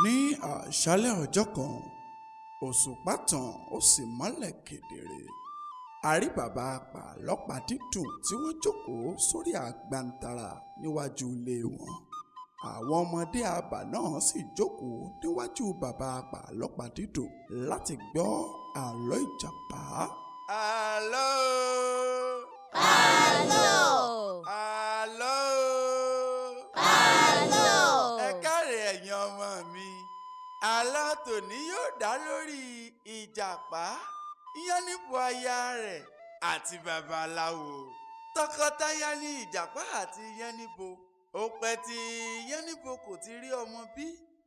ní àṣálẹ́ ọjọ́ kan òṣùpá tàn ó sì mọ́lẹ̀ kedere. A rí bàbá àpàlọ́pàá dídùn tí wọ́n jókòó sórí àgbàntara níwájú ilé wọn. Àwọn ọmọdé àbà náà sì jókòó níwájú bàbá àpàlọ́pàá dídùn láti gbọ́ àlọ́ Ìjàpá. Àlọ́. Àlọ́. Àlọ́. Àlọ́. Ẹ káre ẹ̀yin ọmọ mi. Àlọ́ tòní yóò dá lórí Ìjàpá, Yánníbo aya rẹ̀ àti Babaláwo. Tọkọtaya ni Ìjàpá àti Yánníbo. Ó pẹ́ tí Yánníbo kò ti rí ọmọ bí.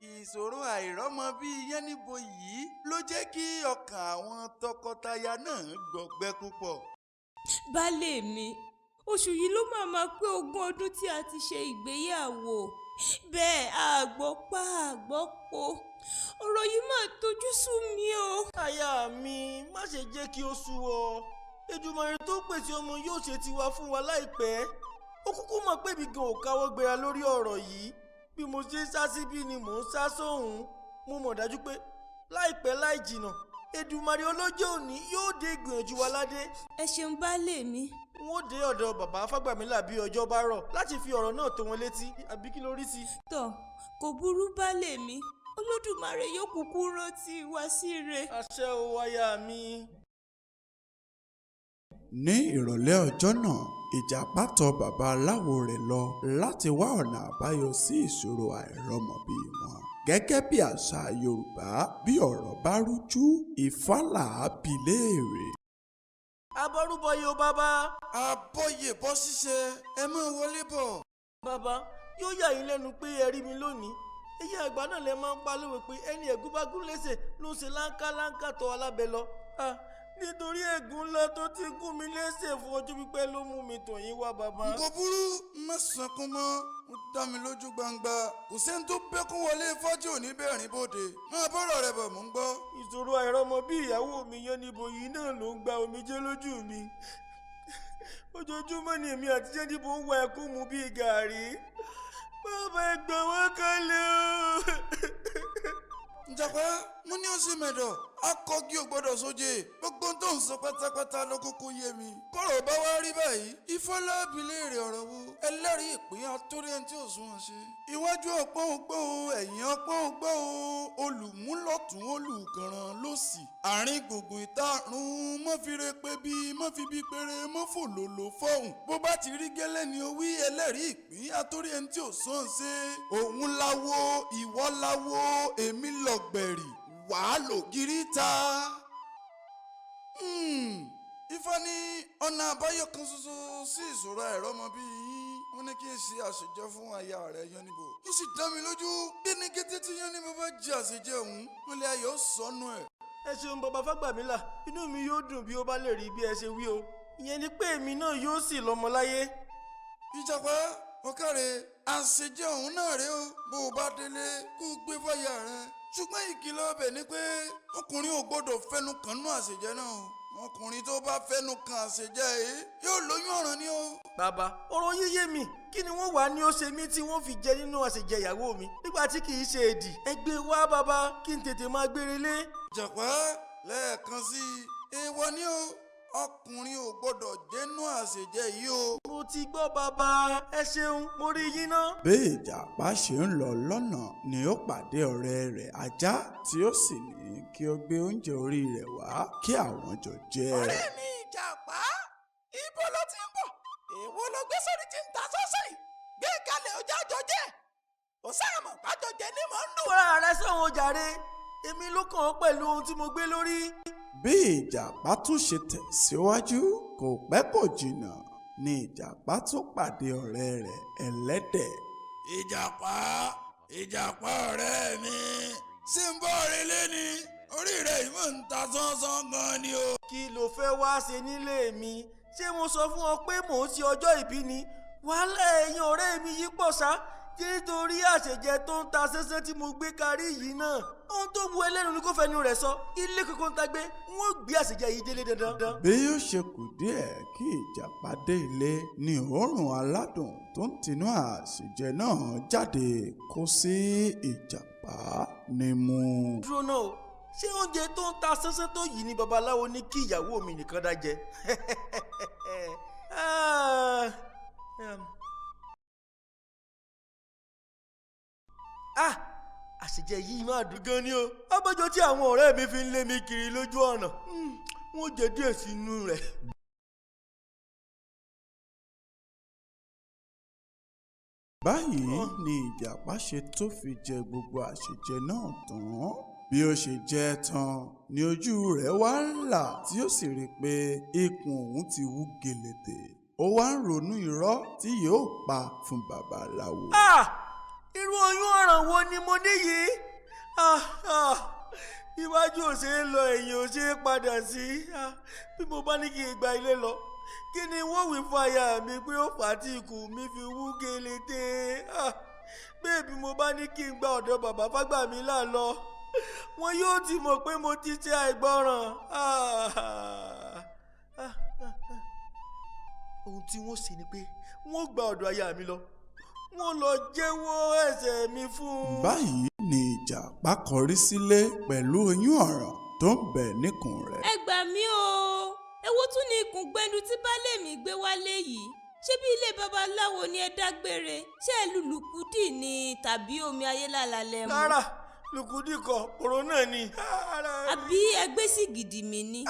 Ìṣòro àìrọ́mọ bí Yánníbo yìí ló jẹ́ kí ọkàn àwọn tọkọtaya náà gbọgbẹ́ púpọ̀. Baálé mi, oṣù yìí ló máa pé 20 ọdún tí a ti ṣe ìgbéyàwó. Bẹ́ẹ̀ àgbọ́pá àgbọ́po. Ọ̀rọ̀ yìí máa tojú sú mi o. Aya mi, má ṣe jẹ́ kí ó sú ọ. Èdùmàrè tó pèsè ọmọ yóò ṣe tiwa fún wa láìpẹ́. Ó kúkú mọ̀ pé mi gan ò káwọ́ gbéra lórí ọ̀rọ̀ yìí. Bí mo ṣe ń sá síbí ni mò ń sá sóhun. Mo mọ̀ dájú pé láìpẹ́ láì jìnnà Èdùmàrè ọlọ́jọ́ òní yóò dé ìgbìyànjú wa ládé. Ẹ ṣeun baálé mi. N ó dé ọ̀dọ̀ bàbá Fágbàmílà bí ọjọ́ bá rọ̀ láti fi ọ̀rọ̀ náà tó wọn létí. Àbí kí ló rí sí? Tọ́, kò burú baálé mi. Olódùmarè yóò kúkú rántí wa sí ire. Àṣẹ o aya mi. Ní ìrọ̀lẹ́ ọjọ́ náà, Ìjàpá tọ̀ babaláwo rẹ̀ lọ láti wá ọ̀nà àbáyọ sí ìṣòro àìrọ́mọbí wọn. Gẹ́gẹ́ bí àṣà Yorùbá, bí ọ̀rọ̀ bá rújú, Ifá là á bi léèrè. Abọ́rúbọyè o bàbá. Abọ́yè bọ́ ṣíṣe, ẹ máa wọlé bọ̀. Bàbá, yóò yà yín lẹ́nu pé ẹ rí mi lónìí. Ẹ̀yin àgbà náà lẹ máa ń palówó pé ẹni ẹ̀gún bá gún lẹ́sẹ̀ ló ń ṣe láńká tọ̀ alábẹ́ lọ. Nítorí ẹ̀gún ńlá tó ti gún mi lẹ́sẹ̀ fún ọjọ́ pípẹ́ ló mú mi tọ̀ yín wá bàbá. Nǹkan burú mẹ́sàn-án kún mọ́, ó dá mi lójú gbangba. Kò sẹ́ni tó bẹ́kún wọlé fọ́jú òní bẹ́ẹ̀rín bòde. Máa bọ́rọ̀ rẹ̀ bọ̀ mú ń gbọ́. Ìṣòro àìrọ́mọ bí ìyàwó mi Yánníbo yìí náà ló ń gba omijé lójú mi. Ojoojúmọ́ ni èmi àti Yánníbo ń wá ẹkún mu bíi gàárì. Bàbá ẹ gbà wá kalẹ̀ o. Ìjàpá, mo ní ó sì mẹ̀dọ̀, akọ́gi ò gbọ́dọ̀ sóje. Gbogbo tó ń sọ pátápátá ló kúkú yé mi. Kọ́rọ̀ bá wá rí báyìí, Ifá lábì léèrè ọ̀rọ̀ wo? Ẹlẹ́rìí ìpín àtórí ẹni tí ò sunwọ̀n ṣe. Iwájú ọpọ́n gbọ́ o, ẹ̀yìn ọpọ́n gbọ́ o, olùmúlọ̀tún olùkànràn lósì. Àárín gbùngbùn ìtarun, mọ́ fi re pé bí, mọ́ fi bí péré, mọ́ fò lòlò fọ́hùn. Bó bá ti rí gẹ́lẹ́ ni o wí, ẹlẹ́rìí ìpín àtórí ẹni tí ò sunwọ̀n ṣe. Òun láwo, ìwọ láwo, èmi lọ̀gbẹ̀rì, wàá lògiri ta. Ifá ní ọ̀nà àbáyọ kan ṣoṣo sí ìṣòro àìrọ́mọbí yín. Wọ́n ní kí n ṣe àṣejẹ fún aya rẹ̀ Yánníbo. Ó sì dá mi lójú bí ní kété tí Yánníbo bá jẹ àṣejẹ òun, wọ́n lé ayọ̀ sọnù ẹ̀. Ẹ ṣeun bàbá Fágbàmílà, inú mi yóò dùn bí ó bá lè rí bí ẹ ṣe wí o. Ìyẹn ni pé èmi náà yóò sì lọ́mọ láyé. Ìjàpá, ọ̀kàrẹ̀ àṣejẹ òun náà rèé o. Bó o bá délé kó o gbé fáyà rẹ̀. Ṣùgbọ́n ìkìlọ̀ ọbẹ̀ ni pé ọkùnrin ò gbọ́dọ̀ fẹnu kàn nú àṣejẹ náà. Ọkùnrin tó bá fẹnu kàn àṣejẹ yìí yóò lóyún ọ̀ràn ni o. Bàbá, ọ̀rọ̀ yíyé mi, kí ni wọ́n wà ní ó ṣe mí tí wọ́n fi jẹ nínú àṣejẹ ìyàwó mi nígbà tí kì í ṣe èdì? Ẹ gbé wá bàbá kí n tètè máa gbére lé. Ìjàpá, lẹ́ẹ̀kan sí i, èèwọ̀ ni o. Ọkùnrin ò gbọ́dọ̀ jẹ́nu àṣejẹ yìí o. Mo ti gbọ́ bàbá, ẹ ṣeun, mo rí yín ná. Bí Ìjàpá ṣe ń lọ lọ́nà ni ó pàdé ọ̀rẹ́ rẹ̀ ajá tí ó sì ní kí ó gbé oúnjẹ orí rẹ̀ wá kí àwọn jọ jẹ. Ọ̀rẹ́ mi Ìjàpá, ibo ló ti ń bọ̀? Èwo ló gbé sórí tí ń ta sọ́sọ́ yìí? Gbé kalẹ̀ ọjà jọjẹ́. Ó sáàmù pàjọjẹ ní mò ń dùn. Fúnra rẹ sọ̀hún jàre, èmi ló kàn án pẹ̀lú ohun tí mo gbé lórí. Bí Ìjàpá tún ṣe tẹ̀síwájú, kò pẹ́ kò jìnnà ni Ìjàpá tún pàdé ọ̀rẹ́ rẹ̀ ẹlẹ́dẹ̀. Ìjàpá, Ìjàpá ọ̀rẹ́ mi, ṣé ń bọ́ ọ̀rẹ́ lé ni? Orí rẹ̀ yìí mọ̀ ń ta sánsán gan ni o. Kí ló fẹ́ wá ṣe nílé mi? Ṣé mo sọ fún ọ pé mò ń ṣe ọjọ́ ìbí ni? Wàhálà ẹ̀yin ọ̀rẹ́ mi yìí pọ̀ ṣá. nítorí àṣejẹ tó ń ta sánsán tí mo gbé kárí yìí náà ohun tó wu ẹlẹ́nu ni kò fẹnu rẹ̀ sọ ilé kankan tá gbé wọ́n gbé àṣejẹ yìí délé dandan. bí yóò ṣe kù díẹ̀ kí ìjàpá dé ilé ni òórùn aládùn tó ń tinú àṣejẹ náà jáde kó sí ìjàpá nímú. dúró náà o ṣé oúnjẹ tó ń ta sánsán tó yìí ni babaláwo ní kí ìyàwó mi nìkan dá jẹ. Àṣejẹ yìí máa dùn gan ni o. abájọ tí àwọn ọ̀rẹ́ mi fi ń lé mi kiri lójú ọ̀nà wọ́n jẹ díẹ̀ sínú rẹ̀. báyìí ni ìjàpá ṣe tó fi jẹ gbogbo àṣejẹ náà tán. bí ó ṣe jẹ tán ni ojú rẹ̀ wá là tí ó sì rí i pé ikùn òun ti wú gèlètè. ó wá ń ronú irọ́ tí yóò pa fún babaláwo. irú oyún ọ̀ràn wo ni mo ní yìí? iwájú ò ṣe é lọ ẹ̀yìn ò ṣe é padà sí. bí mo bá ní kí n gba ilé lọ kí ni wọ́n wí fún aya mi pé ó fà á tí ikùn mi fi wú gèlètè. bẹ́ẹ̀ bí mo bá ní kí n gba ọ̀dọ̀ bàbá Fágbàmílà lọ wọn yóò ti mọ̀ pé mo ti ṣe àìgbọràn. ohun tí wọ́n ṣe ni pé wọ́n gba ọ̀dọ̀ aya mi lọ wọ́n lọ jẹ́wọ́ ẹ̀ṣẹ̀ mi fún un. báyìí ni ìjàpá kọrí sílé pẹ̀lú oyún ọ̀ràn tó ń bẹ níkùn rẹ̀. ẹ gbà mí o èwo tún ni ikùn gbẹndu tí baálé mi gbé wálé yìí ṣé bí ilé babaláwo ni ẹ dágbére ṣé ẹ lùlùkùdì ni tàbí omi ayélálà lẹ mú. rárá lùkùdì kọ́ ọ̀rọ̀ náà ni. àbí ẹgbẹ́ sì gidi mi ni.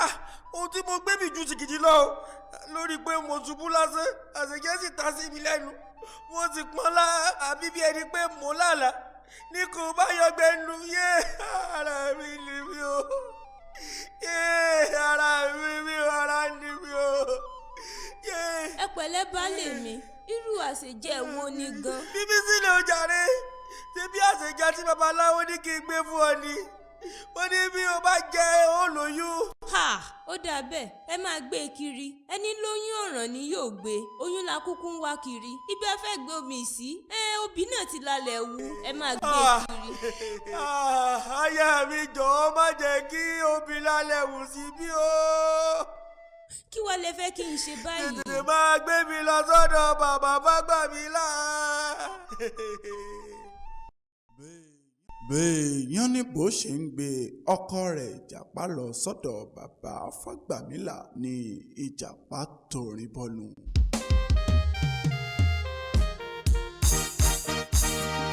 ohun tí mo gbé mi ju sìgìdì lọ lórí pé mo ṣubú lásán àṣejẹ sì ta sí mi lẹ́nu wọ́n ti pọ́n lá àbí bí ẹni pé mo lálàá ní kò bá yọgbẹ́nu yé ara mi ni mi o yé ara mi mi o ara ni mi o yé. ẹ pẹ̀lẹ́ baálé mi irú àṣejẹ wo ni gan. bíbí sílẹ̀ o jàre ṣebí àṣejẹ tí babaláwo ní kí n gbé fún ọ ni wọ́n ní bí o bá jẹ́ ó lóyún. ó dà bẹ́ẹ̀ ẹ máa gbé e kiri ẹni lóyún ọ̀ràn ni yóò gbé oyún la kúkú ń wá kiri ibi ẹ fẹ́ gbé omi sí obì náà ti lálẹ́ wú ẹ máa gbé e kiri. aya mi jọ̀ọ́ má jẹ́ kí omi lálẹ́ wù sí bí o. kí wàá lè fẹ́ kí n ṣe báyìí. tètè máa gbé mi lọ sọ́dọ̀ bàbá Fágbàmílà. bẹ́ẹ̀ Yánníbo ṣe ń gbé ọkọ rẹ̀ ìjàpá lọ sọ́dọ̀ bàbá Fágbàmílà ni ìjàpá torí bọ́nu.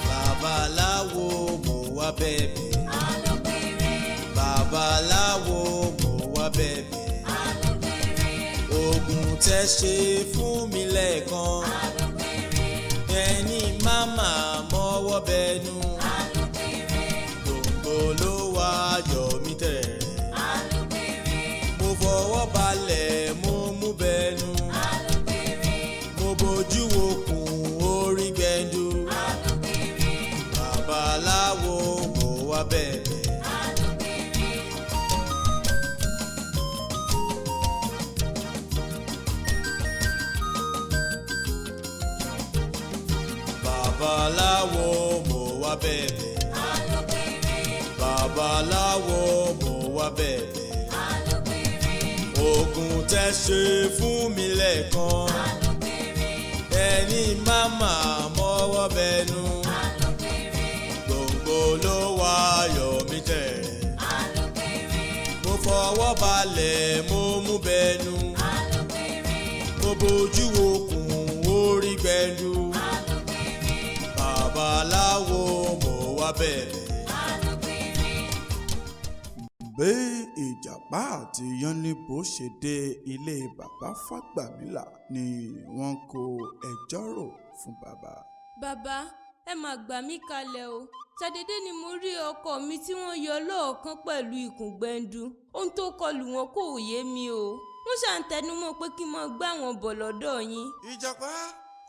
babaláwo mo wá bẹ̀bẹ̀. alóbìnrin. babaláwo mo wá bẹ̀bẹ̀. alóbìnrin. oògùn tẹ́ ṣe fún mi lẹ́ẹ̀kan. alóbìnrin. ẹni máma mọ́wọ́ bẹnu. ló wá yọ mí tẹ̀. mo fọwọ́ balẹ̀ mo mú bẹnu. mo bójú okùn orí gbẹ̀ndu. babaláwo mo wá bẹ̀bẹ̀. babaláwo mo wá bẹ̀bẹ̀. babaláwo mo wá bẹ̀bẹ̀. oògùn tẹ́ ṣe fún mi lẹ́ẹ̀kan. ẹni máma mọ́wọ́ bẹnu. gbòǹgbò ló wá yọ mí tẹ̀. mo fọwọ́ balẹ̀ mo mú bẹnu. mo bójú okùn orí gbẹ̀ndu. babaláwo mo wá bẹ̀bẹ̀. bí ìjàpá àti Yánníbo ṣe dé ilé bàbá Fágbàmílà ni wọ́n kó ẹjọ́ rò fún bàbá. bàbá ẹ máa gbà mí kalẹ̀ o ṣàdédé ni mo rí ọkọ mi tí wọ́n yọ lọ́ọ̀kan pẹ̀lú ikùn gbẹ̀ndu ohun tó kọlù wọn kò yé mi o wọ́n ṣàǹtẹnumọ́ pé kí n máa gbá wọn bọ̀ lọ́dọ̀ yín. ìjàpá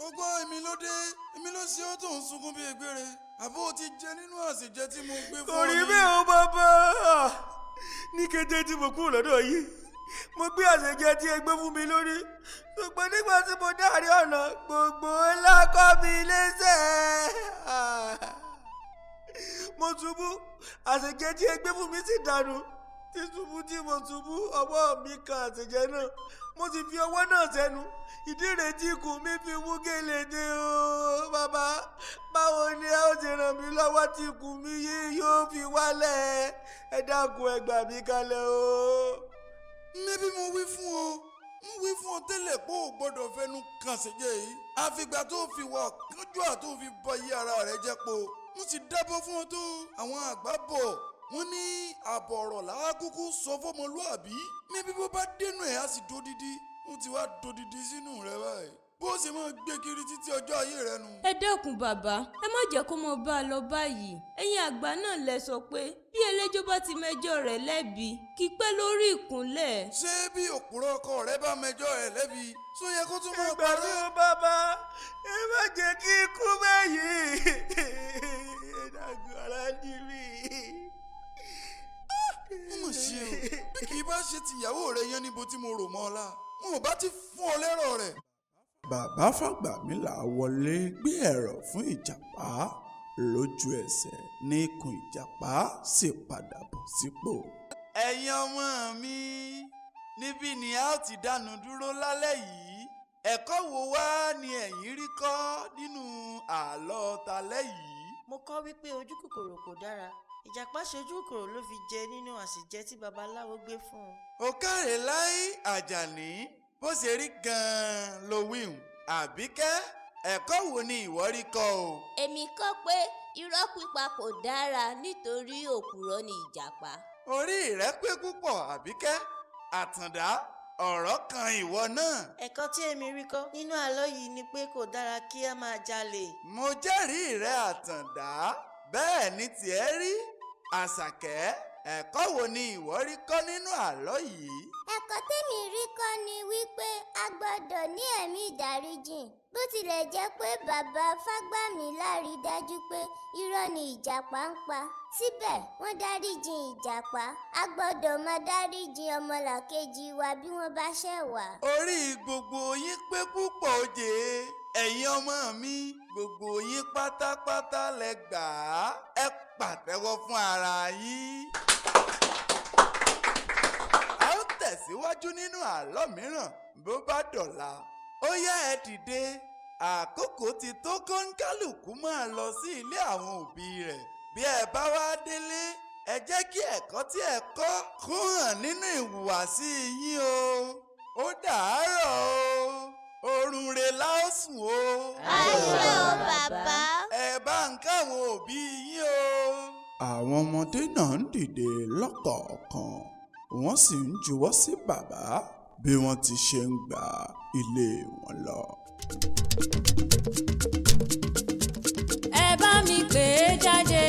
ó gbọ́ èmi ló dé èmi ló ṣe ó tó ń sunkún bí egbére àbó ti jẹ nínú àṣejẹ tí mo gbé fún ọ torí ni. bẹ́ẹ̀ o bàbá ní kété tí mo kúrò lọ́dọ̀ yìí mo gbé àṣejẹ tí ẹ gbé fún mi lórí ṣùgbọ́n nígbà tí mo dárí ọ̀nà gbogbo ńlá kọ́ mi lẹ́sẹ̀. Mo ṣubú àṣejẹ tí ẹgbẹ́ fún mi sì dànù. Tí ṣubú tí mo ṣubú ọwọ́ mi kan àṣejẹ náà mo sì fi ọwọ́ náà sẹ́nu. Ìdí rẹ̀ tí ikùn mi fi wú gèlèdè o. Bàbá, báwo ni ẹ ó ti ràn mí lọ́wọ́ tí ikùn mi yìí yóò fi wálẹ̀? Ẹ dákun ẹ gbà mí kalẹ̀ o. Mẹ́bí mo wí fún ọ tẹ́lẹ̀ pé ò gbọ́dọ̀ fẹnu kàn ṣèjẹ́ yìí. Àfìgbà tó fi wà kánjú àtó fi bọ iye ara rẹ̀ jẹ́ po. Mo sì dábọ̀ fún ọ tó. Àwọn àgbà bọ̀ wọ́n ní àbọ̀ ọ̀rọ̀ làákúkú sọ fọ́mọlúàbí. Mẹ́bí bó bá dénú ẹ̀ á sì dódidi. Ó ti wá dódidi sínú rẹ̀ báyìí. Bó ṣe máa gbé kiri títí ọjọ́ ayé rẹ nu. ẹ dákun bàbá, ẹ má jẹ́ kó mọ bá a lọ báyìí. Ẹ̀yin àgbà náà lẹ sọ pé bí ẹlẹ́jọ́ bá ti mẹjọ́ rẹ̀ lẹ́bi kì í pẹ́ lórí ìkúnlẹ̀. Ṣé bí òpùrọ̀ ọkọ rẹ bá mẹjọ́ rẹ̀ lẹ́bi tó yẹ kó tún máa Ìgbà tí parọ́? ó bàbá, ẹ má jẹ́ kí ikú báyìí. Ẹ dákun ara ní mi. Ó mà ṣe o, bí kì í bá ṣe tìyàwó rẹ Yánníbo tí mo rò mọ́ ọ la, mo ò bá ti fún ọ lẹ́rọ̀ rẹ̀. bàbá Fàgbàmílà wọlé gbé ẹ̀rọ fún Ìjàpá lójú ẹsẹ̀ ní ikùn Ìjàpá sì padà bọ̀ sípò. Ẹ̀yin ọmọ mi, níbí ni a ó ti dánu dúró lálẹ́ yìí. Ẹ̀kọ́ wo wá ni ẹ̀yin rí kọ́ nínú àlọ́ talẹ́ yìí? Mo kọ́ wípé ojú kòkòrò kò dára. Ìjàpá ṣojú kòkòrò ló fi jẹ nínú àsìjẹ tí babaláwo gbé fún un. Ó káre láì Àjàní, bó ṣe rí gan-an ló wíhùn. Àbíkẹ́, ẹ̀kọ́ wo ni ìwọ rí kọ́ o? Èmi kọ́ pé irọ́ pípa kò dára nítorí òpùrọ́ ni Ìjàpá. Orí rẹ pé púpọ̀ Àbíkẹ́. Àtàndá, ọ̀rọ̀ kan ìwọ náà. Ẹ̀kọ́ tí èmi rí kọ́ nínú àlọ́ yìí ni pé kò dára kí a máa jalè. Mo jẹ́rìí rẹ Àtàndá, bẹ́ẹ̀ ni tiẹ̀ rí. Àṣàkẹ́, ẹ̀kọ́ wo ni ìwọ rí kọ́ nínú àlọ́ yìí? Ẹ̀kọ́ tèmi rí kọ́ ni wípé a gbọ́dọ̀ ní ẹ̀mí ìdáríjìn. Bó tilẹ̀ jẹ́ pé bàbá Fàgbàmílà rí dájú pé irọ́ ni Ìjàpá ń pa, síbẹ̀ wọ́n dáríjìn Ìjàpá. A gbọ́dọ̀ máa dáríjìn ọmọlàkejì wa bí wọ́n bá ṣẹ̀ wá. Orí gbogbo yín pé púpọ̀ òjè. Ẹ̀yin ọmọ mi, gbogbo yín pátápátá lẹ gbà á. Ẹ pàtẹ́wọ́ fún ara yín. A ó tẹ̀síwájú nínú àlọ́ mìíràn bó bá dọ̀la. Ó yá ẹ dìde. Àkókò ti tó kóńkálùkù máa lọ sí ilé àwọn òbí rẹ̀. Bí ẹ bá wá délé, ẹ jẹ́ kí ẹ̀kọ́ tí ẹ kọ́ kó hàn nínú ìhùwàsí yín o. Ó dàárọ̀ o. Orun re la ó sùn o. Àṣẹ o bàbá. Ẹ bá ń káwọn òbí yín o. Àwọn ọmọdé náà ń dìde lọ́kọ̀ọ̀kan wọ́n sì ń juwọ́ sí bàbá bí wọ́n ti ṣe ń gba ilé wọn lọ. ẹ bá mi pè é jáde.